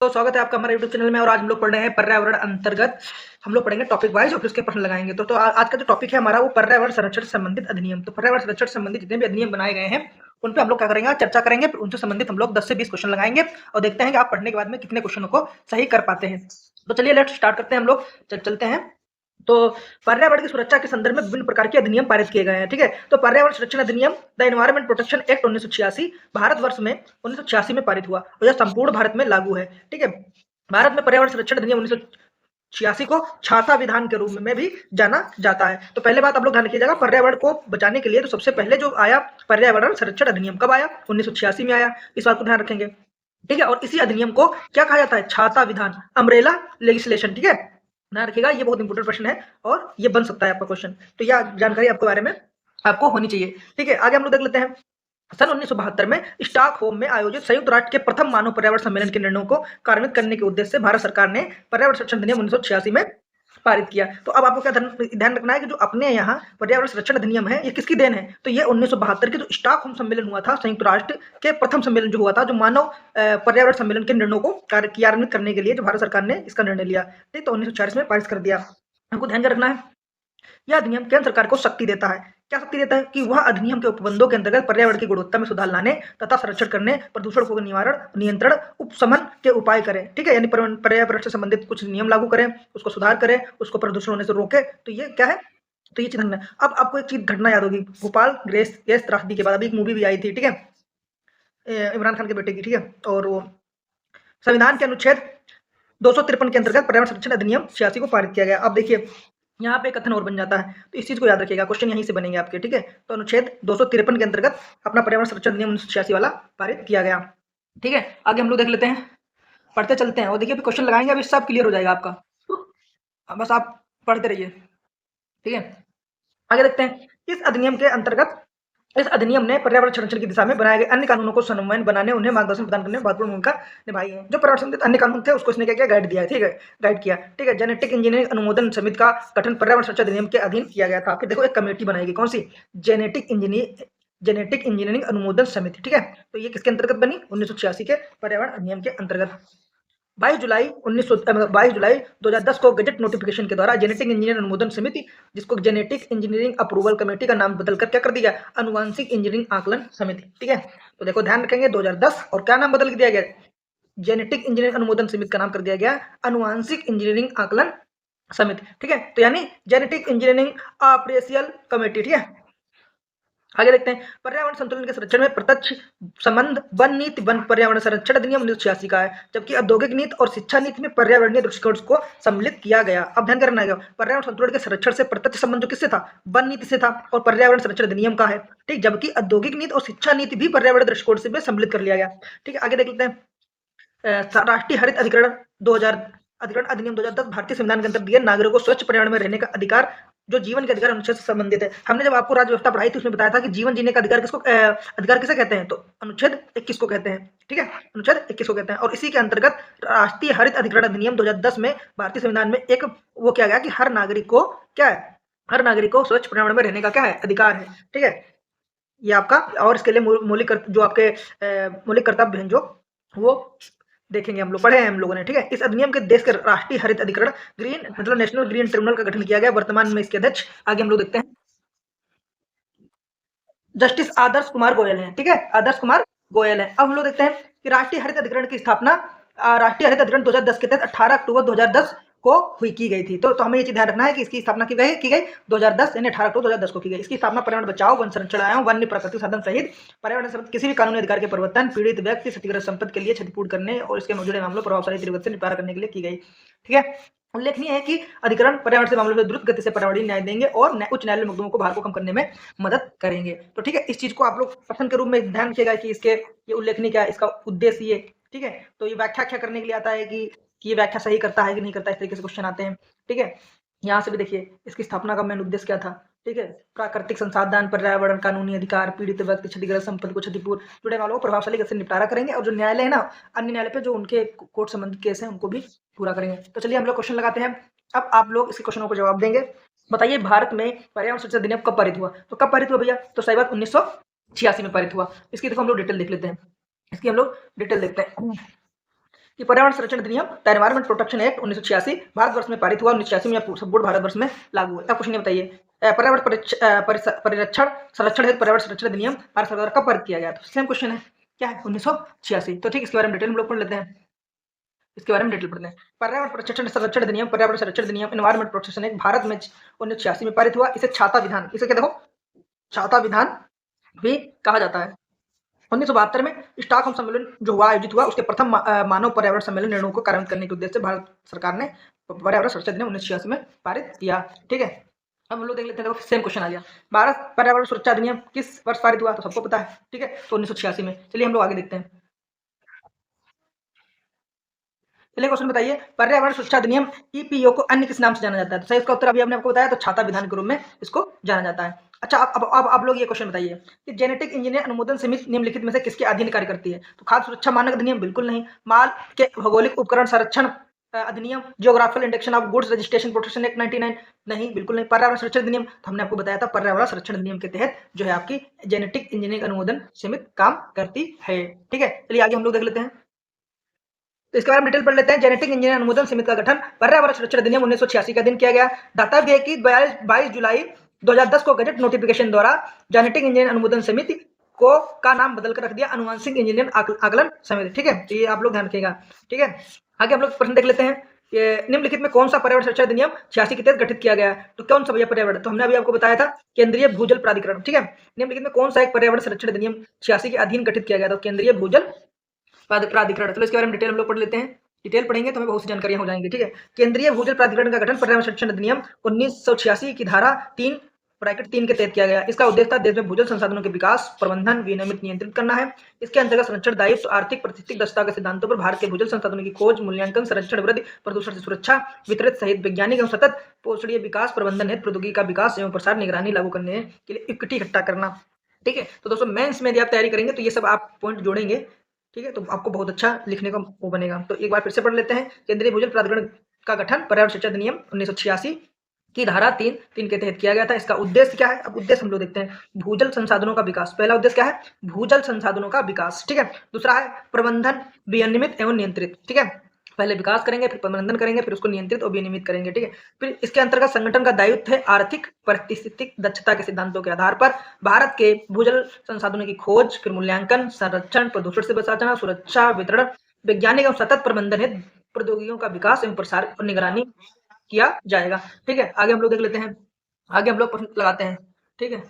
तो स्वागत है आपका हमारे यूट्यूब चैनल में। और आज हम लोग पढ़ रहे हैं पर्यावरण अंतर्गत। हम लोग पढ़ेंगे टॉपिक वाइज और फिर उसके प्रश्न लगाएंगे। आज का जो टॉपिक है हमारा वो पर्यावरण संरक्षण से संबंधित अधिनियम। तो पर्यावरण संरक्षण से संबंधित जितने भी अधिनियम बनाए गए हैं उन पे हम लोग क्या करेंगे, चर्चा करेंगे। फिर उनसे संबंधित हम लोग 10 से 20 क्वेश्चन लगाएंगे और देखते हैं कि आप पढ़ने के बाद में कितने क्वेश्चनों को सही कर पाते हैं। तो चलिए लेट्स स्टार्ट करते हैं। हम लोग चलते हैं। तो पर्यावरण की सुरक्षा के संदर्भ में विभिन्न प्रकार के अधिनियम पारित किए गए हैं। ठीक है, तो पर्यावरण संरक्षण अधिनियम the environment protection act 1986 Bharatvarsh में 1986 में पारित हुआ और यह संपूर्ण भारत में लागू है। ठीक है, भारत में पर्यावरण संरक्षण अधिनियम 1986 को छाता विधान के रूप में भी जाना जाता है। तो पहले बात आप लोग ध्यान रखिएगा, पर्यावरण को बचाने के लिए तो सबसे पहले जो आया पर्यावरण संरक्षण अधिनियम कब आया, 1986 में आया। इस बात को ध्यान रखेंगे। ठीक है, और इसी अधिनियम को क्या कहा जाता है, छाता विधान, अम्ब्रेला लेजिस्लेशन। ठीक है, ध्यान रखिएगा, ये बहुत इंपॉर्टेंट प्रश्न है और ये बन सकता है आपका क्वेश्चन। तो यह जानकारी आपके बारे में आपको होनी चाहिए। ठीक है, आगे हम लोग देख लेते हैं। सन 1972 में स्टॉकहोम में आयोजित संयुक्त राष्ट्र के प्रथम मानव पर्यावरण सम्मेलन के निर्णयों को कार्यान्वित करने के उद्देश्य से भारत सरकार ने पर्यावरण संरक्षण अधिनियम 1986 में पारित किया। तो अब आपको क्या ध्यान रखना है कि जो अपने यहाँ पर्यावरण संरक्षण अधिनियम है ये किसकी देन है, तो ये 1972 के जो स्टॉकहोम सम्मेलन हुआ था, संयुक्त राष्ट्र के प्रथम सम्मेलन जो हुआ था, जो मानव पर्यावरण सम्मेलन के निर्णयों को कार्यान्वित करने के लिए जो भारत सरकार ने इसका निर्णय लिया, ठीक, तो 1946 में पारित कर दिया। हमको ध्यान रखना है, यह अधिनियम केंद्र सरकार को शक्ति देता है। क्या शक्ति देता है कि वह अधिनियम के उपबंधों के अंतर्गत पर्यावरण की गुणवत्ता में सुधार लाने तथा संरक्षण करने, प्रदूषण को निवारण, नियंत्रण, उपशमन के उपाय करें। ठीक है, यानी पर्यावरण से संबंधित कुछ नियम लागू करें, उसको सुधार करें, उसको प्रदूषण होने से रोके। तो ये क्या है, तो ये चीज है। अब आपको एक चीज घटना याद होगी, भोपाल गैस त्रासदी के बाद अभी एक मूवी भी आई थी। ठीक है, इमरान खान के बेटे की। ठीक है, और वो संविधान के अनुच्छेद 253 के अंतर्गत पर्यावरण संरक्षण अधिनियम 86 को पारित किया गया। अब देखिए यहाँ पे कथन और बन जाता है, तो इस चीज को याद रखिएगा, क्वेश्चन यहीं से बनेंगे आपके। ठीक है, तो अनुच्छेद 253 के अंतर्गत अपना पर्यावरण संरक्षण अधिनियम 1986 वाला पारित किया गया। ठीक है, आगे हम लोग देख लेते हैं, पढ़ते चलते हैं और देखिए अभी क्वेश्चन लगाएंगे, अभी सब क्लियर हो जाएगा आपका। बस आप पढ़ते रहिए। ठीक है, आगे देखते हैं। इस अधिनियम के अंतर्गत इस अधिनियम ने पर्यावरण संरक्षण की दिशा में बनाए गए अन्य कानूनों को समन्वय बनाने, उन्हें मार्गदर्शन प्रदान करने में महत्वपूर्ण भूमिका निभाई है। जो पर्यावरण संबंधित अन्य कानून थे उसको इसने क्या किया, गाइड दिया है। ठीक है, गाइड किया। ठीक है, जेनेटिक इंजीनियरिंग अनुमोदन समिति का गठन पर्यावरण संरक्षण अधिनियम के अधीन किया गया था। फिर देखो एक कमेटी बनाएगी, कौन सी, जेनेटिक इंजीनियरिंग अनुमोदन समिति। ठीक है, तो ये किसके अंतर्गत बनी, 1986 के पर्यावरण अधिनियम के अंतर्गत। 22 जुलाई 2010 को गजट नोटिफिकेशन के द्वारा जेनेटिक इंजीनियरिंग अनुमोदन समिति, जिसको जेनेटिक इंजीनियरिंग अप्रूवल कमेटी का नाम बदलकर क्या कर दिया, अनुवांशिक इंजीनियरिंग आकलन समिति। ठीक है, तो देखो ध्यान रखेंगे 2010 और क्या नाम बदल दिया गया, जेनेटिक इंजीनियरिंग अनुमोदन समिति का नाम कर दिया गया अनुवांशिक इंजीनियरिंग आकलन समिति। ठीक है, तो यानी जेनेटिक इंजीनियरिंग ऑपरेशनल कमेटी। ठीक है, आगे देखते हैं। पर्यावरण संतुलन के संरक्षण में प्रत्यक्ष संबंध वन नीति, वन पर्यावरण संरक्षण अधिनियम 1986 का है, जबकि औद्योगिक नीति और शिक्षा नीति में पर्यावरणीय दृष्टिकोण को सम्मिलित किया गया। अब ध्यान करना है, पर्यावरण संतुलन के संरक्षण से प्रत्यक्ष संबंध जो किससे था, वन नीति से था और पर्यावरण संरक्षण अधिनियम का है। ठीक, जबकि औद्योगिक नीति और शिक्षा नीति भी पर्यावरण दृष्टिकोण से भी सम्मिलित कर लिया गया। ठीक है, आगे देख लेते हैं। राष्ट्रीय हरित अधिकरण 2000 अधिनियम 2010 भारतीय संविधान के अंतर्गत दिए नागरिकों को स्वच्छ पर्यावरण में रहने का अधिकार, जो जीवन के अधिकार अनुच्छेद से संबंधित है। हमने जब आपको राज्य व्यवस्था पढ़ाई थी उसमें बताया था कि जीवन जीने का अधिकार किसको अधिकार किसे कहते हैं, तो अनुच्छेद 21 को कहते हैं। ठीक है, अनुच्छेद 21 को कहते हैं। और इसी के अंतर्गत राष्ट्रीय हरित अधिकरण अधिनियम 2010 में भारतीय संविधान में एक वो किया गया कि हर नागरिक को क्या है, हर नागरिक को स्वच्छ पर्यावरण में रहने का क्या है, अधिकार है। ठीक है, ये आपका, और इसके लिए मौलिक जो आपके मौलिक कर्तव्य हैं जो वो देखेंगे, हम लोग पढ़े हैं हम लोगों ने। ठीक है, इस अधिनियम के देश के राष्ट्रीय हरित अधिकरण ग्रीन मतलब नेशनल ग्रीन ट्रिब्यूनल का गठन किया गया, वर्तमान में इसके अध्यक्ष आगे हम लोग देखते हैं जस्टिस आदर्श कुमार गोयल हैं। ठीक है, आदर्श कुमार गोयल हैं। अब हम लोग देखते हैं कि राष्ट्रीय हरित अधिकरण की स्थापना राष्ट्रीय हरित अधिकरण 2010 के तहत 18 अक्टूबर 2010 को हुई की गई थी। तो हमें ये चीज ध्यान रखना है कि इसकी स्थापना की गई 2010 यानी 18 अक्टूबर 2010 को की गई। इसकी स्थापना पर्यावरण बचाओ, वन संरक्षण एवं वन्य प्राकृतिक साधन सहित पर्यावरण संबंधित किसी भी कानूनी अधिकार के परिवर्तन, पीड़ित व्यक्ति क्षतिग्रस्त संपत्ति के लिए क्षतिपूर्ति करने और इसके जुड़े मामलों प्रभावशाली तरीके से निपटारा करने के लिए की गई। ठीक है, उल्लेखनीय है कि अधिकरण पर्यावरण से मामलों में द्रुत गति से पर्यावरणीय न्याय देंगे और उच्च न्यायालय मुकदमों को भार को कम करने में मदद करेंगे। तो ठीक है, इस चीज को आप लोग प्रश्न के रूप में ध्यान रखिएगा कि इसके ये उल्लेखनीय क्या है, इसका उद्देश्य ये। ठीक है, तो ये व्याख्या क्या करने के लिए आता है कि ये व्याख्या सही करता है कि नहीं करता, इस तरीके से क्वेश्चन आते हैं। ठीक है, यहाँ से भी देखिए इसकी स्थापना का मेन उद्देश्य क्या था। ठीक है, प्राकृतिक संसाधन, पर्यावरण, कानूनी अधिकार, पीड़ित व्यक्ति, क्षतिग्रस्त संपत्ति को क्षतिपूर्ति जुड़े मामलों को प्रभावशाली गति से निपटारा करेंगे और जो न्यायालय है ना, अन्य न्यायालय पे जो उनके कोर्ट संबंधित केस हैं उनको भी पूरा करेंगे। तो चलिए हम लोग क्वेश्चन लगाते हैं। अब आप लोग इसके क्वेश्चनों को जवाब देंगे। बताइए भारत में पर्यावरण संरक्षण अधिनियम कब पारित हुआ, तो कब पारित हुआ भैया, तो सही बात 1986 में पारित हुआ। इसकी देखो हम लोग डिटेल देख लेते हैं, इसकी हम लोग डिटेल देखते हैं कि पर्यावरण संरक्षण अधिनियम the environment protection act 1986 Bharatvarsh में पारित हुआ। 1986 में यह संपूर्ण भारतवर्ष में लागू हुआ। अब क्वेश्चन ये बताइए, पर्यावरण परिरक्षण संरक्षण हेतु पर्यावरण संरक्षण अधिनियम भारत सरकार कब पारित किया गया? तो सेम क्वेश्चन है, क्या है? 1986। तो ठीक, इसके बारे में डिटेल हम लोग पढ़ लेते हैं। इसके बारे में डिटेल पढ़ते हैं। पर्यावरण संरक्षण संरक्षण अधिनियम, पर्यावरण संरक्षण अधिनियम एनवायरमेंट प्रोटेक्शन एक्ट भारत में 1986 में पारित हुआ। इसे छाता विधान, इसे क्या देखो, छाता विधान भी कहा जाता है। 1972 में स्टॉकहोम सम्मेलन जो हुआ, आयोजित हुआ, उसके प्रथम मानव पर्यावरण सम्मेलन निर्णयों को कार्यान्वित करने के उद्देश्य से भारत सरकार ने पर्यावरण संरक्षण अधिनियम 1986 में पारित किया। ठीक है, अब हम लोग देख लेते हैं। देखो सेम क्वेश्चन आ गया, भारत पर्यावरण सुरक्षा अधिनियम किस वर्ष पारित हुआ? तो सबको पता है। ठीक है, तो 1986 में। चलिए हम लोग आगे देखते हैं। चलिए क्वेश्चन बताइए, पर्यावरण सुरक्षा अधिनियम ईपीओ को अन्य किस नाम से जाना जाता है? तो सही इसका उत्तर अभी हमने आपको बताया, तो छाता विधान के रूप में इसको जाना जाता है। अच्छा, अब आप लोग ये क्वेश्चन बताइए कि जेनेटिक इंजीनियर अनुमोदन समिति निम्नलिखित में से किसके अधीन कार्य करती है? तो खाद्य सुरक्षा मानक अधिनियम बिल्कुल नहीं, माल के भौगोलिक उपकरण संरक्षण अधिनियम, geographical induction of goods registration protection act 99 नहीं, बिल्कुल नहीं। पर्यावरण संरक्षण अधिनियम, तो हमने आपको बताया था पर्यावरण संरक्षण अधिनियम के तहत जो है आपकी जेनेटिक इंजीनियरिंग अनुमोदन समिति काम करती है। ठीक है, चलिए आगे हम लोग देख लेते हैं। तो इसके बारे में डिटेल पढ़ लेते हैं। जेनेटिक इंजीनियर अनुमोदन समिति का गठन पर्यावरण संरक्षण अधिनियम 1986 का दिन किया गया। दातव्य है कि 22 जुलाई 2010 को गजट नोटिफिकेशन द्वारा जेनेटिक इंजीनियर अनुमोदन समिति को का नाम बदलकर रख दिया अनुवांशिक इंजीनियर आकलन समिति। ठीक है, तो ये आप लोग ध्यान रखिएगा। ठीक है, आगे हम लोग प्रश्न देख लेते हैं। ये निम्नलिखित में कौन सा पर्यावरण संरक्षण अधिनियम 86 के तहत गठित किया गया? तो कौन सा भैया पर्यावरण? तो हमने अभी आपको बताया था केंद्रीय भूजल प्राधिकरण। ठीक है, निम्नलिखित में कौन सा एक पर्यावरण संरक्षण अधिनियम 86 के अधीन गठित किया गया? तो केंद्रीय भूजल प्राधिकरण। चलो इसके बारे में डिटेल हम लोग पढ़ लेते हैं। डिटेल पढ़ेंगे तो हमें बहुत सी जानकारियां हो जाएंगी। ठीक है, केंद्रीय भूजल प्राधिकरण का गठन पर्यावरण संरक्षण अधिनियम 1986 की धारा 3 के तहत किया गया। इसका उद्देश्य था देश में भूजल संसाधनों के विकास, प्रबंधन, विनियमित नियंत्रित करना है। इसके अंतर्गत संरक्षण दायित्व, आर्थिक पारिस्थितिक दक्षता के सिद्धांतों पर भारत के भूजल संसाधनों की खोज, मूल्यांकन, संरक्षण, वृद्धि, प्रदूषण से सुरक्षा, वितरित सहित वैज्ञानिक एवं सतत पोषणीय विकास, प्रबंधन हेतु प्रौद्योगिकी का विकास एवं प्रसार, निगरानी लागू करने के लिए इकट्ठा करना। ठीक है, तो दोस्तों मेंस में यदि आप तैयारी करेंगे तो ये सब आप पॉइंट जोड़ेंगे। ठीक है, तो आपको बहुत अच्छा लिखने का वो बनेगा। तो एक बार फिर से पढ़ लेते हैं। केंद्रीय भूजल प्राधिकरण का गठन पर्यावरण संरक्षण अधिनियम 1986 की धारा 3 के तहत किया गया था। इसका उद्देश्य क्या है? अब उद्देश्य हम लोग देखते हैं। भूजल संसाधनों का विकास, पहला उद्देश्य क्या है? भूजल संसाधनों का विकास। ठीक है, दूसरा है प्रबंधन, विनियमित एवं नियंत्रित। ठीक है, पहले विकास करेंगे, फिर प्रबंधन करेंगे, फिर उसको नियंत्रित और विनियमित करेंगे। ठीक है, फिर इसके अंतर्गत संगठन का दायित्व है आर्थिक पारिस्थितिक दक्षता के सिद्धांतों के आधार पर भारत के भूजल संसाधनों की खोज, फिर मूल्यांकन, संरक्षण, प्रदूषण से बचाना, सुरक्षा, वितरण, वैज्ञानिक एवं सतत प्रबंधन हेतु प्रौद्योगिकियों का विकास एवं प्रसार और निगरानी किया जाएगा। ठीक है, आगे हम लोग देख लेते हैं। आगे हम लोग प्रश्न लगाते हैं। ठीक है,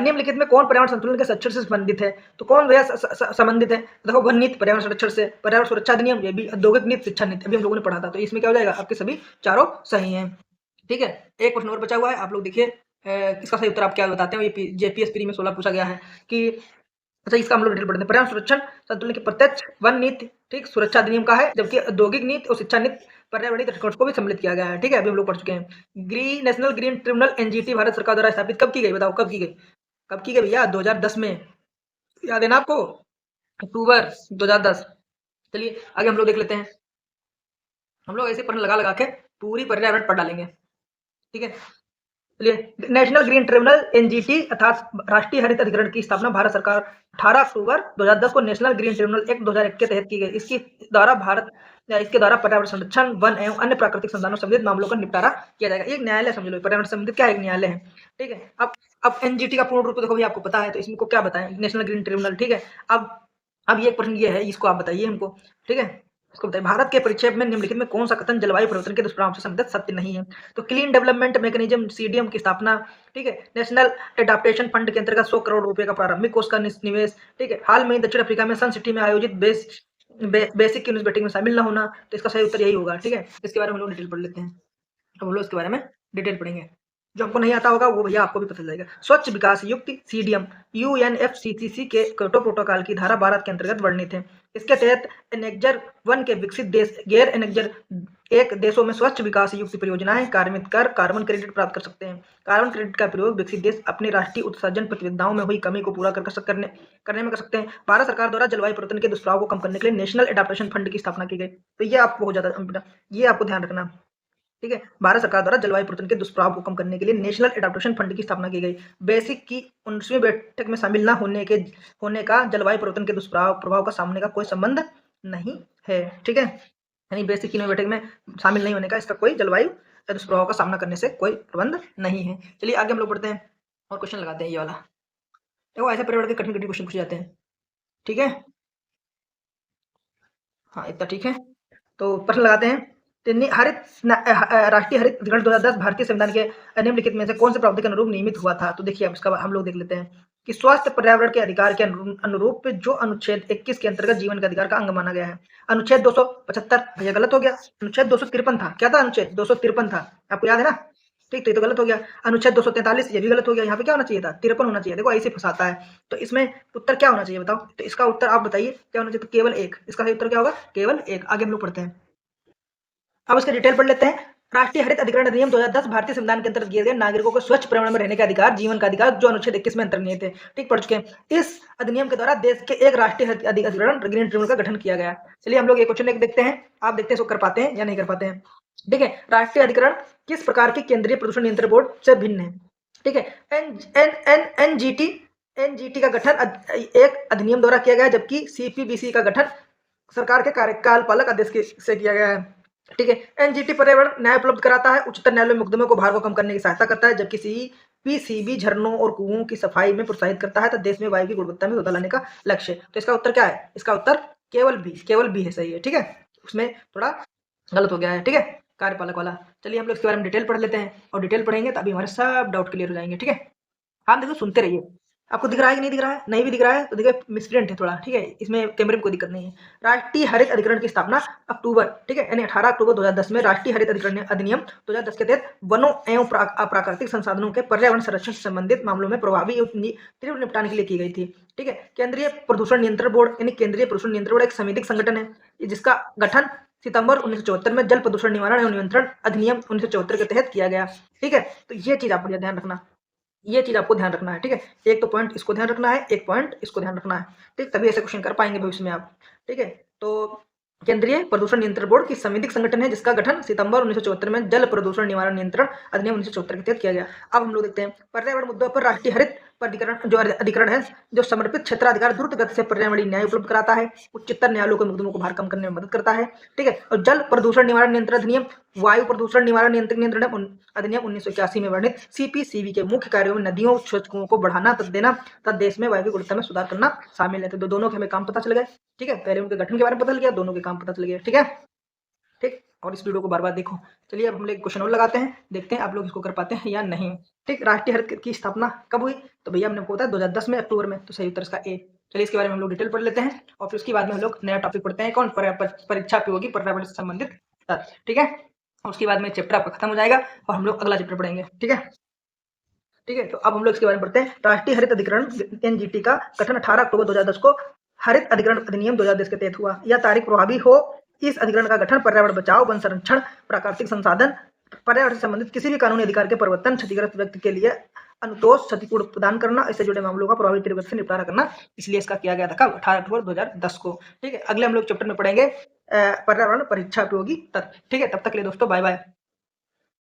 निम्नलिखित में कौन पर्यावरण संतुलन के संरक्षण से संबंधित है? तो कौन भैया संबंधित है? देखो, वन नीति पर्यावरण संरक्षण से, पर्यावरण सुरक्षा अधिनियम ये भी, औद्योगिक नीति, शिक्षा नीति अभी हम लोगों ने पढ़ा था। तो इसमें क्या हो जाएगा? आपके सभी चारों सही हैं। ठीक है, एक प्रश्न और बचा हुआ है, आप लोग देखिए इसका सही उत्तर आप क्या बताते हैं। ये जेपीएस प्री में 16 पूछा गया है कि अच्छा, इसका हम लोग डिटेल पढ़ते हैं। पर्यावरण सुरक्षण संतुलन की प्रत्यक्ष वन नीति, ठीक, सुरक्षा अधिनियम का है, जबकि औद्योगिक नीति और शिक्षा नीति पर्यावरणीय दृष्टिकोण को भी सम्मिलित किया गया है। ठीक है, अभी हम लोग पढ़ चुके हैं। National green tribunal NGT Bharat सरकार द्वारा स्थापित कब की गई? बताओ कब की गई? कब की गई भैया? 2010 में। याद है ना आपको? अक्टूबर 2010। चलिए आगे हम लोग देख लेते हैं। हम लोग ऐसे प्रश्न लगा लगा के पूरी पर्यावरण पढ़ डालेंगे। ठीक है, चलिए, नेशनल ग्रीन ट्रिब्यूनल एनजीटी अर्थात राष्ट्रीय हरित अधिकरण की स्थापना भारत सरकार 18 अक्टूबर 2010 को नेशनल ग्रीन ट्रिब्यूनल एक्ट 2001 के तहत की गई। इसके द्वारा पर्यावरण संरक्षण, वन एवं अन्य प्राकृतिक संसाधनों संबंधित मामलों का निपटारा किया जाएगा। एक न्यायालय समझ लो, पर्यावरण संबंधित क्या है? एक न्यायालय है। ठीक है, अब एनजीटी का पूर्ण रूप देखो भी आपको पता है, तो इसमें को क्या बताएं? National green tribunal. ठीक है, अब ये प्रश्न ये है, इसको आप बताइए हमको। ठीक है, इसको बताइए, भारत के परिक्षेप में निम्नलिखित में कौन सा कथन जलवायु परिवर्तन के दुष्प्रभाव से संबंधित सत्य नहीं है? तो क्लीन डेवलपमेंट मैकेनिज्म सीडीएम की स्थापना, ठीक है, नेशनल एडाप्टेशन फंड के अंतर्गत 100 करोड़ रुपए का प्रारंभिक कोष का निवेश, ठीक है, हाल में दक्षिण अफ्रीका में सन सिटी में आयोजित बेसिक न्यूज बैटिंग में शामिल न होना। तो इसका सही उत्तर यही होगा। ठीक है, इसके बारे में हम लोग डिटेल पढ़ लेते हैं। तो हम लोग इसके बारे में डिटेल पढ़ेंगे। जो हमको नहीं आता होगा वो भैया आपको भी पता चलेगा। स्वच्छ विकास युक्त सीडीएम यूएनएफसीसीसी के क्योटो प्रोटोकॉल की धारा 12 के अंतर्गत वर्णित है। इसके तहत एनेक्जर 1 के विकसित देश गैर एनेक्जर 1 देशों में स्वच्छ विकास युक्त परियोजनाएं कार्यान्वित कर कार्बन क्रेडिट प्राप्त कर सकते हैं। कार्बन क्रेडिट का प्रयोग विकसित देश अपने राष्ट्रीय उत्सर्जन प्रतिबद्धताओं में हुई कमी को पूरा करने में कर सकते हैं। भारत सरकार द्वारा जलवायु परिवर्तन के दुष्प्रभाव को कम करने के लिए नेशनल एडाप्टेशन फंड की स्थापना की गई। तो ये आपको हो जाता, ये आपको ध्यान रखना। ठीक है, भारत सरकार द्वारा जलवायु परिवर्तन के दुष्प्रभाव को कम करने के लिए नेशनल एडाप्टेशन फंड की स्थापना की गई। बेसिक की 19वीं बैठक में शामिल न होने का जलवायु परिवर्तन के दुष्प्रभाव का सामने का कोई संबंध नहीं है। ठीक है, यानी बेसिक तीनों बैठक में शामिल नहीं होने का इसका कोई जलवायु या दुष्प्रभाव का सामना करने से कोई प्रबंध नहीं है। चलिए आगे हम लोग बढ़ते हैं और क्वेश्चन लगाते हैं ये वाला। देखो ऐसे पर्यावरण के कठिन कठिन क्वेश्चन पूछे जाते हैं। ठीक है, हाँ इतना ठीक है। तो प्रश्न लगाते हैं, राष्ट्रीय हरित अधिकरण 2010 भारतीय संविधान के निम्नलिखित में से कौन से प्रावधान के अनुरूप नियमित हुआ था? तो देखिए अब इसका हम लोग देख लेते हैं कि स्वास्थ्य पर्यावरण के अधिकार के अनुरूप जो अनुच्छेद 21 के अंतर्गत जीवन के अधिकार का अंग माना गया है। अनुच्छेद 275 ये गलत हो गया, अनुच्छेद 253 था। क्या था? अनुच्छेद 253 था, आपको याद है ना? ठीक, तो ये तो गलत हो गया। अनुच्छेद 243 ये भी गलत हो गया, यहाँ पे क्या होना चाहिए था? 53 होना चाहिए। देखो ऐसे फंसाता है। तो इसमें उत्तर क्या होना चाहिए बताओ? तो इसका उत्तर आप बताइए क्या होना चाहिए? तो केवल एक। इसका सही उत्तर क्या होगा? केवल एक। आगे हम लोग पढ़ते हैं, अब इसका डिटेल पढ़ लेते हैं। राष्ट्रीय हरित अधिकरण अधिनियम 2010 भारतीय संविधान के अंतर्गत दिए गए नागरिकों को स्वच्छ पर्यावरण में रहने का अधिकार, जीवन का अधिकार, जो अनुच्छेद 21 में अंतर्निहित है। ठीक, पढ़ चुके हैं। इस अधिनियम के द्वारा देश के एक राष्ट्रीय हरित अधिकरण ग्रीन ट्रिब्यूनल का गठन किया गया। चलिए हम लोग एक क्वेश्चन देखते हैं, आप देखते हैं इसको कर पाते हैं या नहीं कर पाते हैं। देखिए राष्ट्रीय अधिकरण किस प्रकार के केंद्रीय प्रदूषण नियंत्रण बोर्ड से भिन्न है? ठीक है, एनजीटी का गठन एक अधिनियम द्वारा किया गया, जबकि सीपीबीसी का गठन सरकार के कार्यकाल पालक आदेश से किया गया है। ठीक है, एनजीटी पर्यावरण न्याय उपलब्ध कराता है, उच्चतम न्यायालय में मुकदमे को भार को कम करने की सहायता करता है, जबकि सीपीसीबी झरनों और कुओं की सफाई में प्रोत्साहित करता है, तो देश में वायु की गुणवत्ता में सुधार लाने का लक्ष्य। तो इसका उत्तर क्या है? इसका उत्तर केवल बी है, सही है। ठीक है, उसमें थोड़ा गलत हो गया है। ठीक है, कार्यपालक वाला। चलिए हम लोग इसके बारे में डिटेल पढ़ लेते हैं, और डिटेल पढ़ेंगे तो अभी हमारे सब डाउट क्लियर हो जाएंगे। ठीक है, आप देखो सुनते रहिए। आपको दिख रहा है कि नहीं दिख रहा है? नहीं भी दिख रहा है तो देखिए मिसप्रिंट है थोड़ा। ठीक है, इसमें कैमरे में कोई दिक्कत नहीं है। राष्ट्रीय हरित अधिकरण की स्थापना अक्टूबर, ठीक है, यानी 18 अक्टूबर 2010 में राष्ट्रीय हरित अधिकरण अधिनियम 2010 के तहत वनों एवं अप्राकृतिक संसाधनों के पर्यावरण संरक्षण से संबंधित मामलों में प्रभावी तीव्र निपटान के लिए की गई थी। ठीक है, केंद्रीय प्रदूषण नियंत्रण बोर्ड यानी केंद्रीय प्रदूषण नियंत्रण बोर्ड एक समितिक संगठन है, जिसका गठन सितंबर 1974 में जल प्रदूषण निवारण एवं नियंत्रण अधिनियम 1974 के तहत किया गया। ठीक है, तो ये चीज आप ध्यान रखना, ये चीज आपको ध्यान रखना है। ठीक है, एक तो पॉइंट इसको ध्यान रखना है, एक पॉइंट इसको ध्यान रखना है। ठीक, तभी ऐसे क्वेश्चन कर पाएंगे भविष्य में आप। ठीक है, तो केंद्रीय प्रदूषण नियंत्रण बोर्ड की समितिक संगठन है, जिसका गठन सितंबर 1974 में जल प्रदूषण निवारण नियंत्रण अधिनियम 1974 के तहत किया गया। अब हम लोग देखते हैं पर्यावरण मुद्दों पर राष्ट्रीय हरित प्राधिकरण जो अधिकरण है, जो समर्पित क्षेत्राधिकार द्रुत गति से पर्यावरणीय न्याय उपलब्ध कराता है, उच्चतम न्यायालयों के मुकदमों को भार कम करने में मदद करता है। ठीक है, और जल प्रदूषण निवारण नियंत्रण अधिनियम, वायु प्रदूषण निवारण नियंत्रण अधिनियम 1981 में वर्णित सीपीसीबी के मुख्य कार्यों में नदियों स्वच्छ कुओं को बढ़ाना तथा देना तथा देश में वायु की गुणवत्ता में सुधार करना शामिल है। तो दोनों के हमें काम पता चल गए। ठीक है, पहले उनके गठन के बारे में पता चल गया, दोनों के काम पता चल गया। ठीक है, ठीक, और इस वीडियो को बार बार देखो। चलिए अब हम लोग क्वेश्चन और लगाते हैं, देखते हैं आप लोग इसको कर पाते हैं या नहीं। ठीक, राष्ट्रीय हरित की स्थापना कब हुई? तो भैया हमने बताया 2010 में अक्टूबर में, तो सही उत्तर इसका ए। चलिए इसके बारे में हम लोग डिटेल पढ़ लेते हैं, और फिर उसके बाद में हम लोग नया टॉपिक पढ़ते हैं, कौन? परीक्षा पे होगी पर्यावरण से संबंधित तथ्य। ठीक है, और उसके बाद में चैप्टर आपका खत्म हो जाएगा और हम लोग अगला चैप्टर पढ़ेंगे। ठीक है, ठीक है, तो अब हम लोग इसके बारे में पढ़ते हैं। राष्ट्रीय हरित अधिकरण एनजीटी का गठन 18 अक्टूबर 2010 को हरित अधिकरण अधिनियम 2010 के तहत हुआ। यह तारीख प्रभावी हो। इस अधिकरण का गठन पर्यावरण बचाओ, वन संरक्षण, प्राकृतिक संसाधन, पर्यावरण से संबंधित किसी भी कानूनी अधिकार के परिवर्तन, क्षतिग्रस्त व्यक्ति के लिए अनुतोष क्षतिपूर्ति प्रदान करना, इससे जुड़े मामलों का प्रभावी तरीके से निपटारा करना, इसलिए इसका किया गया था कब? 18 अक्टूबर 2010 को। ठीक है, अगले हम लोग चैप्टर में पढ़ेंगे पर्यावरण परीक्षा उपयोगी तथ्य। ठीक है, तब तक के लिए दोस्तों बाय बाय।